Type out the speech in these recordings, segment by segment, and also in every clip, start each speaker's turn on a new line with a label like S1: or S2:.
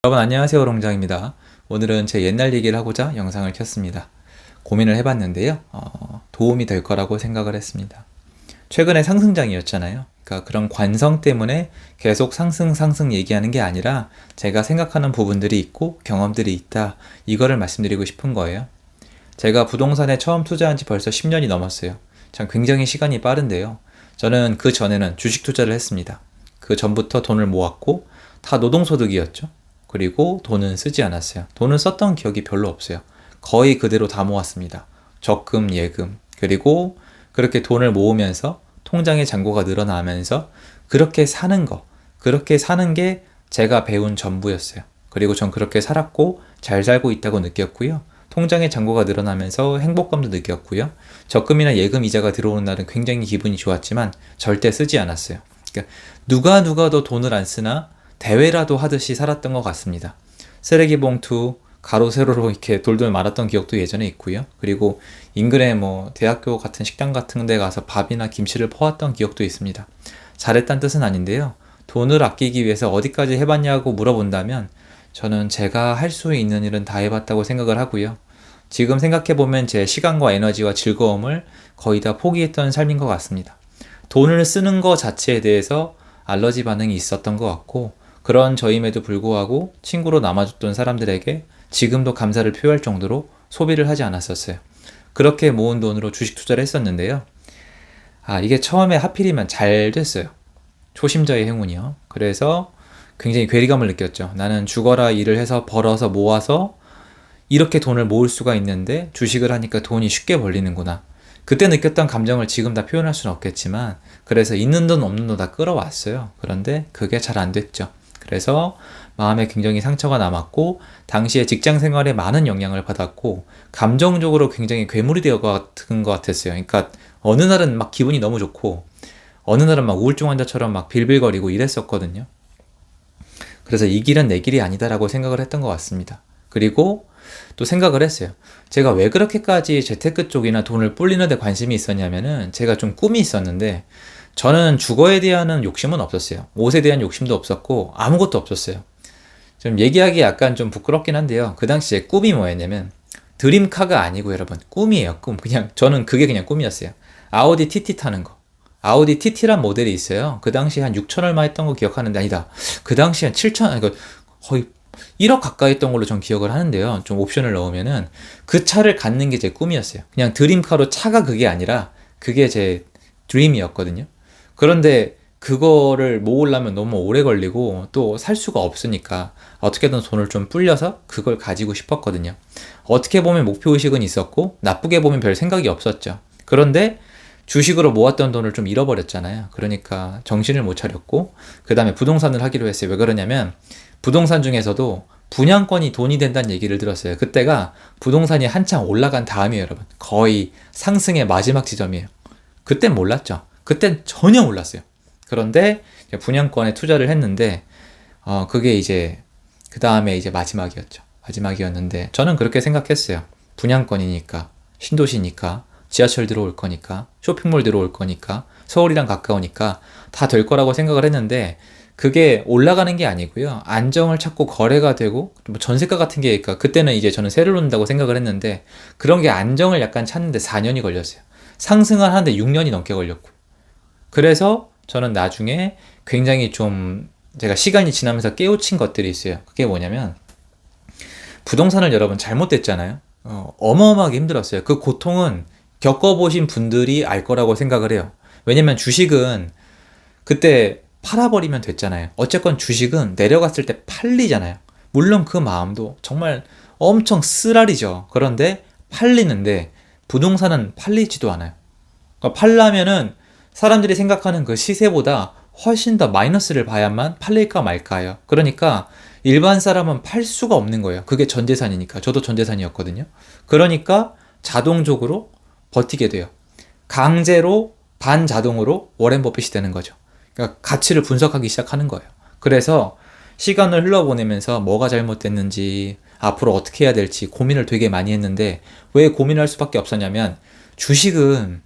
S1: 여러분 안녕하세요, 롱장입니다. 오늘은 제 옛날 얘기를 하고자 영상을 켰습니다. 고민을 해봤는데요. 도움이 될 거라고 생각을 했습니다. 최근에 상승장이었잖아요. 그러니까 그런 관성 때문에 계속 상승 얘기하는 게 아니라 제가 생각하는 부분들이 있고 경험들이 있다. 이거를 말씀드리고 싶은 거예요. 제가 부동산에 처음 투자한 지 벌써 10년이 넘었어요. 참 굉장히 시간이 빠른데요. 저는 그 전에는 주식 투자를 했습니다. 그 전부터 돈을 모았고 다 노동소득이었죠. 그리고 돈은 쓰지 않았어요. 돈을 썼던 기억이 별로 없어요. 거의 그대로 다 모았습니다. 적금, 예금. 그리고 그렇게 돈을 모으면서 통장의 잔고가 늘어나면서 그렇게 사는 게 제가 배운 전부였어요. 그리고 전 그렇게 살았고 잘 살고 있다고 느꼈고요. 통장의 잔고가 늘어나면서 행복감도 느꼈고요. 적금이나 예금 이자가 들어오는 날은 굉장히 기분이 좋았지만 절대 쓰지 않았어요. 그러니까 누가 더 돈을 안 쓰나 대회라도 하듯이 살았던 것 같습니다. 쓰레기 봉투, 가로 세로로 이렇게 돌돌 말았던 기억도 예전에 있고요. 그리고 인근에 대학교 같은 식당 같은 데 가서 밥이나 김치를 퍼왔던 기억도 있습니다. 잘했다는 뜻은 아닌데요. 돈을 아끼기 위해서 어디까지 해봤냐고 물어본다면 저는 제가 할 수 있는 일은 다 해봤다고 생각을 하고요. 지금 생각해보면 제 시간과 에너지와 즐거움을 거의 다 포기했던 삶인 것 같습니다. 돈을 쓰는 것 자체에 대해서 알러지 반응이 있었던 것 같고 그런 저임에도 불구하고 친구로 남아줬던 사람들에게 지금도 감사를 표할 정도로 소비를 하지 않았었어요. 그렇게 모은 돈으로 주식 투자를 했었는데요. 이게 처음에 하필이면 잘 됐어요. 초심자의 행운이요. 그래서 굉장히 괴리감을 느꼈죠. 나는 죽어라 일을 해서 벌어서 모아서 이렇게 돈을 모을 수가 있는데 주식을 하니까 돈이 쉽게 벌리는구나. 그때 느꼈던 감정을 지금 다 표현할 수는 없겠지만 그래서 있는 돈 없는 돈 다 끌어왔어요. 그런데 그게 잘 안 됐죠. 그래서 마음에 굉장히 상처가 남았고 당시에 직장 생활에 많은 영향을 받았고 감정적으로 굉장히 괴물이 되어 같은 것 같았어요. 그러니까 어느 날은 막 기분이 너무 좋고 어느 날은 막 우울증 환자처럼 막 빌빌거리고 이랬었거든요. 그래서 이 길은 내 길이 아니다라고 생각을 했던 것 같습니다. 그리고 또 생각을 했어요. 제가 왜 그렇게까지 재테크 쪽이나 돈을 불리는 데 관심이 있었냐면은 제가 좀 꿈이 있었는데 저는 주거에 대한 욕심은 없었어요. 옷에 대한 욕심도 없었고 아무것도 없었어요. 좀 얘기하기 약간 좀 부끄럽긴 한데요. 그 당시에 꿈이 뭐였냐면 드림카가 아니고 여러분 꿈이에요. 꿈. 그냥 저는 그게 그냥 꿈이었어요. 아우디 TT 타는 거. 아우디 TT란 모델이 있어요. 그 당시에 한 6천 얼마 했던 거 기억하는데 아니다. 그 당시에 한 7천 그러니까 거의 1억 가까이 했던 걸로 전 기억을 하는데요. 좀 옵션을 넣으면은 그 차를 갖는 게 제 꿈이었어요. 그냥 드림카로 차가 그게 아니라 그게 제 드림이었거든요. 그런데 그거를 모으려면 너무 오래 걸리고 또 살 수가 없으니까 어떻게든 돈을 좀 불려서 그걸 가지고 싶었거든요. 어떻게 보면 목표의식은 있었고 나쁘게 보면 별 생각이 없었죠. 그런데 주식으로 모았던 돈을 좀 잃어버렸잖아요. 그러니까 정신을 못 차렸고 그 다음에 부동산을 하기로 했어요. 왜 그러냐면 부동산 중에서도 분양권이 돈이 된다는 얘기를 들었어요. 그때가 부동산이 한창 올라간 다음이에요, 여러분. 거의 상승의 마지막 지점이에요. 그땐 몰랐죠. 그땐 전혀 몰랐어요. 그런데 분양권에 투자를 했는데 그게 이제 그 다음에 이제 마지막이었는데 저는 그렇게 생각했어요. 분양권이니까 신도시니까 지하철 들어올 거니까 쇼핑몰 들어올 거니까 서울이랑 가까우니까 다 될 거라고 생각을 했는데 그게 올라가는 게 아니고요. 안정을 찾고 거래가 되고 전세가 같은 게 그러니까 그때는 이제 저는 세를 놓는다고 생각을 했는데 그런 게 안정을 약간 찾는데 4년이 걸렸어요. 상승을 하는데 6년이 넘게 걸렸고 그래서 저는 나중에 굉장히 좀 제가 시간이 지나면서 깨우친 것들이 있어요. 그게 뭐냐면 부동산을 여러분 잘못됐잖아요. 어마어마하게 힘들었어요. 그 고통은 겪어보신 분들이 알 거라고 생각을 해요. 왜냐면 주식은 그때 팔아버리면 됐잖아요. 어쨌건 주식은 내려갔을 때 팔리잖아요. 물론 그 마음도 정말 엄청 쓰라리죠. 그런데 팔리는데 부동산은 팔리지도 않아요. 그러니까 팔려면은 사람들이 생각하는 그 시세보다 훨씬 더 마이너스를 봐야만 팔릴까 말까요. 그러니까 일반 사람은 팔 수가 없는 거예요. 그게 전재산이니까. 저도 전재산이었거든요. 그러니까 자동적으로 버티게 돼요. 강제로 반자동으로 워렌 버핏이 되는 거죠. 그러니까 가치를 분석하기 시작하는 거예요. 그래서 시간을 흘러보내면서 뭐가 잘못됐는지 앞으로 어떻게 해야 될지 고민을 되게 많이 했는데 왜 고민할 수밖에 없었냐면 주식은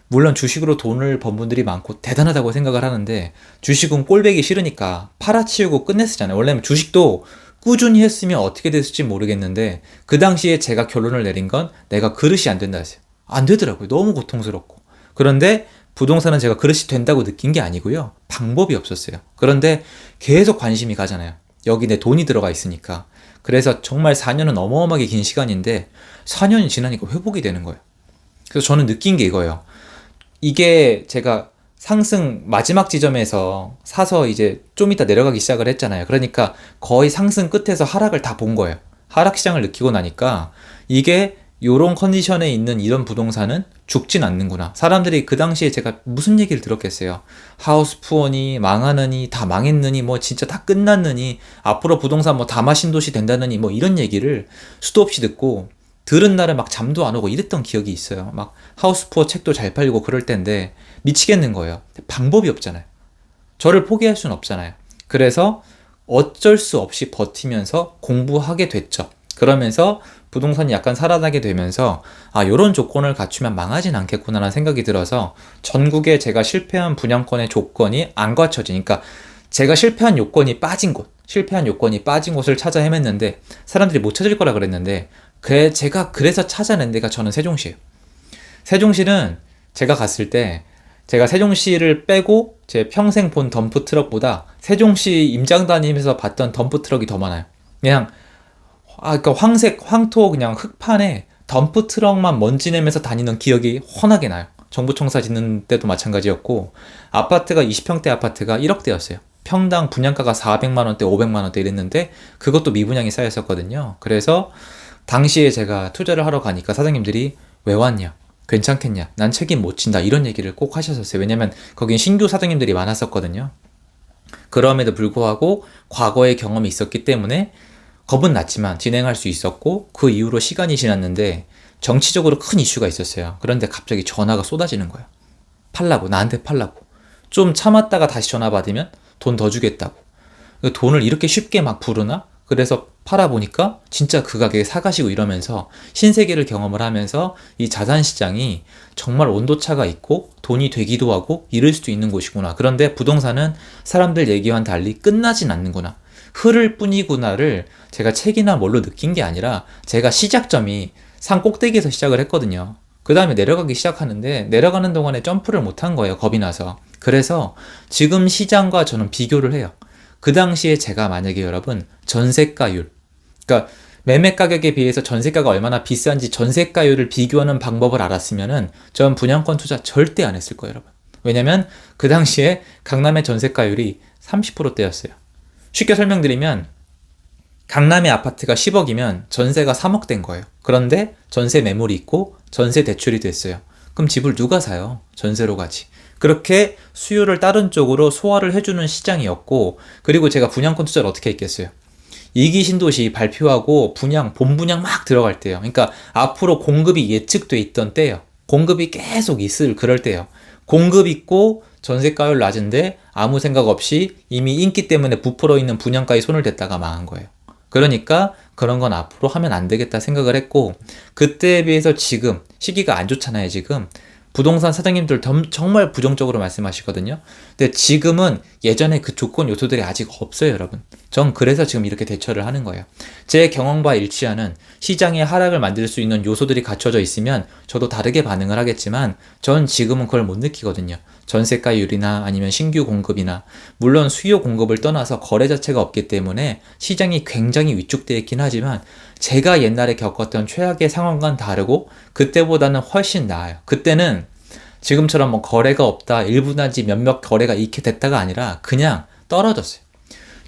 S1: 물론 주식으로 돈을 번 분들이 많고 대단하다고 생각을 하는데 주식은 꼴배기 싫으니까 팔아치우고 끝냈잖아요. 원래는 주식도 꾸준히 했으면 어떻게 됐을지 모르겠는데 그 당시에 제가 결론을 내린 건 내가 그릇이 안 된다 했어요. 안 되더라고요. 너무 고통스럽고. 그런데 부동산은 제가 그릇이 된다고 느낀 게 아니고요. 방법이 없었어요. 그런데 계속 관심이 가잖아요. 여기 내 돈이 들어가 있으니까. 그래서 정말 4년은 어마어마하게 긴 시간인데 4년이 지나니까 회복이 되는 거예요. 그래서 저는 느낀 게 이거예요. 이게 제가 상승 마지막 지점에서 사서 이제 좀 이따 내려가기 시작을 했잖아요. 그러니까 거의 상승 끝에서 하락을 다 본 거예요. 하락 시장을 느끼고 나니까 이게 요런 컨디션에 있는 이런 부동산은 죽진 않는구나. 사람들이 그 당시에 제가 무슨 얘기를 들었겠어요. 하우스 푸어니 망하느니 다 망했느니 뭐 진짜 다 끝났느니 앞으로 부동산 뭐 다마신도시 된다느니 뭐 이런 얘기를 수도 없이 듣고 들은 날에 막 잠도 안 오고 이랬던 기억이 있어요. 막 하우스 푸어 책도 잘 팔리고 그럴 텐데 미치겠는 거예요. 방법이 없잖아요. 저를 포기할 수는 없잖아요. 그래서 어쩔 수 없이 버티면서 공부하게 됐죠. 그러면서 부동산이 약간 살아나게 되면서 요런 조건을 갖추면 망하진 않겠구나라는 생각이 들어서 전국에 제가 실패한 분양권의 조건이 안 갖춰지니까 제가 실패한 요건이 빠진 곳을 찾아 헤맸는데 사람들이 못 찾을 거라 그랬는데 제가 그래서 찾아낸 데가 저는 세종시예요. 세종시는 제가 갔을 때 제가 세종시를 빼고 제 평생 본 덤프 트럭보다 세종시 임장 다니면서 봤던 덤프 트럭이 더 많아요. 그냥 그러니까 황토 그냥 흙판에 덤프 트럭만 먼지 내면서 다니는 기억이 훤하게 나요. 정부 청사 짓는 때도 마찬가지였고 아파트가 20평대 아파트가 1억대였어요. 평당 분양가가 400만 원대, 500만 원대 이랬는데 그것도 미분양이 쌓였었거든요. 그래서 당시에 제가 투자를 하러 가니까 사장님들이 왜 왔냐? 괜찮겠냐? 난 책임 못 진다. 이런 얘기를 꼭 하셨었어요. 왜냐면 거긴 신규 사장님들이 많았었거든요. 그럼에도 불구하고 과거의 경험이 있었기 때문에 겁은 났지만 진행할 수 있었고 그 이후로 시간이 지났는데 정치적으로 큰 이슈가 있었어요. 그런데 갑자기 전화가 쏟아지는 거예요. 나한테 팔라고. 좀 참았다가 다시 전화 받으면 돈 더 주겠다고. 돈을 이렇게 쉽게 막 부르나? 그래서 팔아보니까 진짜 그 가격에 사가시고 이러면서 신세계를 경험을 하면서 이 자산시장이 정말 온도차가 있고 돈이 되기도 하고 잃을 수도 있는 곳이구나. 그런데 부동산은 사람들 얘기와는 달리 끝나진 않는구나. 흐를 뿐이구나를 제가 책이나 뭘로 느낀 게 아니라 제가 시작점이 산 꼭대기에서 시작을 했거든요. 그 다음에 내려가기 시작하는데 내려가는 동안에 점프를 못한 거예요. 겁이 나서. 그래서 지금 시장과 저는 비교를 해요. 그 당시에 제가 만약에 여러분 전세가율, 그러니까 매매 가격에 비해서 전세가가 얼마나 비싼지 전세가율을 비교하는 방법을 알았으면은 전 분양권 투자 절대 안 했을 거예요, 여러분. 왜냐면 그 당시에 강남의 전세가율이 30%대였어요. 쉽게 설명드리면 강남의 아파트가 10억이면 전세가 3억 된 거예요. 그런데 전세 매물이 있고 전세 대출이 됐어요. 그럼 집을 누가 사요? 전세로 가지. 그렇게 수요를 다른 쪽으로 소화를 해주는 시장이었고, 그리고 제가 분양권 투자를 어떻게 했겠어요? 2기 신도시 발표하고 본 분양 막 들어갈 때요. 그러니까 앞으로 공급이 예측돼 있던 때예요. 공급이 계속 있을 그럴 때예요. 공급 있고 전세가율 낮은데 아무 생각 없이 이미 인기 때문에 부풀어 있는 분양가에 손을 댔다가 망한 거예요. 그러니까 그런 건 앞으로 하면 안 되겠다 생각을 했고, 그때에 비해서 지금 시기가 안 좋잖아요. 지금 부동산 사장님들 정말 부정적으로 말씀하시거든요. 근데 지금은 예전에 그 조건 요소들이 아직 없어요, 여러분. 전 그래서 지금 이렇게 대처를 하는 거예요. 제 경험과 일치하는 시장의 하락을 만들 수 있는 요소들이 갖춰져 있으면 저도 다르게 반응을 하겠지만 전 지금은 그걸 못 느끼거든요. 전세가율이나 아니면 신규 공급이나, 물론 수요 공급을 떠나서 거래 자체가 없기 때문에 시장이 굉장히 위축되어 있긴 하지만 제가 옛날에 겪었던 최악의 상황과는 다르고 그때보다는 훨씬 나아요. 그때는 지금처럼 뭐 거래가 없다, 일부 단지 몇몇 거래가 있게 됐다가 아니라 그냥 떨어졌어요.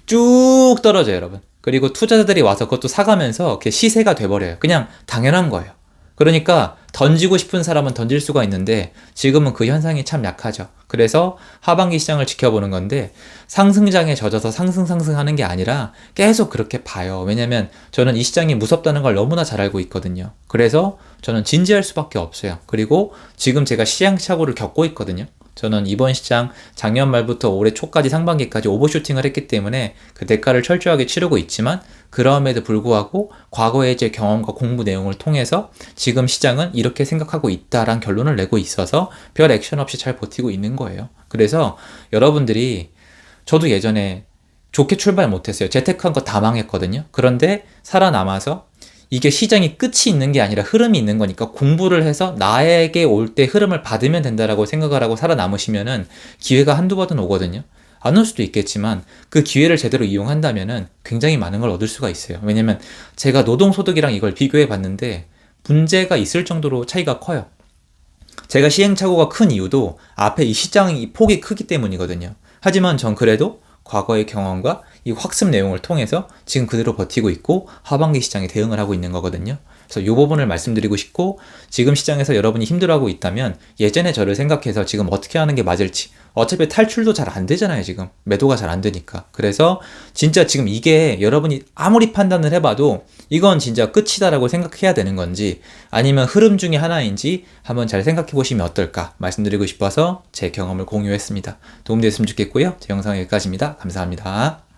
S1: 쭉 떨어져요, 여러분. 그리고 투자자들이 와서 그것도 사가면서 이렇게 시세가 돼버려요. 그냥 당연한 거예요. 그러니까 던지고 싶은 사람은 던질 수가 있는데 지금은 그 현상이 참 약하죠. 그래서 하반기 시장을 지켜보는 건데 상승장에 젖어서 상승하는 게 아니라 계속 그렇게 봐요. 왜냐면 저는 이 시장이 무섭다는 걸 너무나 잘 알고 있거든요. 그래서 저는 진지할 수밖에 없어요. 그리고 지금 제가 시행착오를 겪고 있거든요. 저는 이번 시장 작년 말부터 올해 초까지 상반기까지 오버슈팅을 했기 때문에 그 대가를 철저하게 치르고 있지만, 그럼에도 불구하고 과거의 제 경험과 공부 내용을 통해서 지금 시장은 이렇게 생각하고 있다라는 결론을 내고 있어서 별 액션 없이 잘 버티고 있는 거예요. 그래서 여러분들이, 저도 예전에 좋게 출발 못했어요. 재테크한 거 다 망했거든요. 그런데 살아남아서 이게 시장이 끝이 있는 게 아니라 흐름이 있는 거니까 공부를 해서 나에게 올 때 흐름을 받으면 된다라고 생각을 하고 살아남으시면은 기회가 한두 번은 오거든요. 안 올 수도 있겠지만 그 기회를 제대로 이용한다면은 굉장히 많은 걸 얻을 수가 있어요. 왜냐면 제가 노동소득이랑 이걸 비교해 봤는데 문제가 있을 정도로 차이가 커요. 제가 시행착오가 큰 이유도 앞에 이 시장이 폭이 크기 때문이거든요. 하지만 전 그래도 과거의 경험과 이 학습 내용을 통해서 지금 그대로 버티고 있고 하반기 시장에 대응을 하고 있는 거거든요. 그래서 이 부분을 말씀드리고 싶고, 지금 시장에서 여러분이 힘들어하고 있다면 예전에 저를 생각해서 지금 어떻게 하는 게 맞을지, 어차피 탈출도 잘 안 되잖아요. 지금 매도가 잘 안 되니까. 그래서 진짜 지금 이게 여러분이 아무리 판단을 해봐도 이건 진짜 끝이다라고 생각해야 되는 건지 아니면 흐름 중에 하나인지 한번 잘 생각해 보시면 어떨까 말씀드리고 싶어서 제 경험을 공유했습니다. 도움되셨으면 좋겠고요. 제 영상 여기까지입니다. 감사합니다.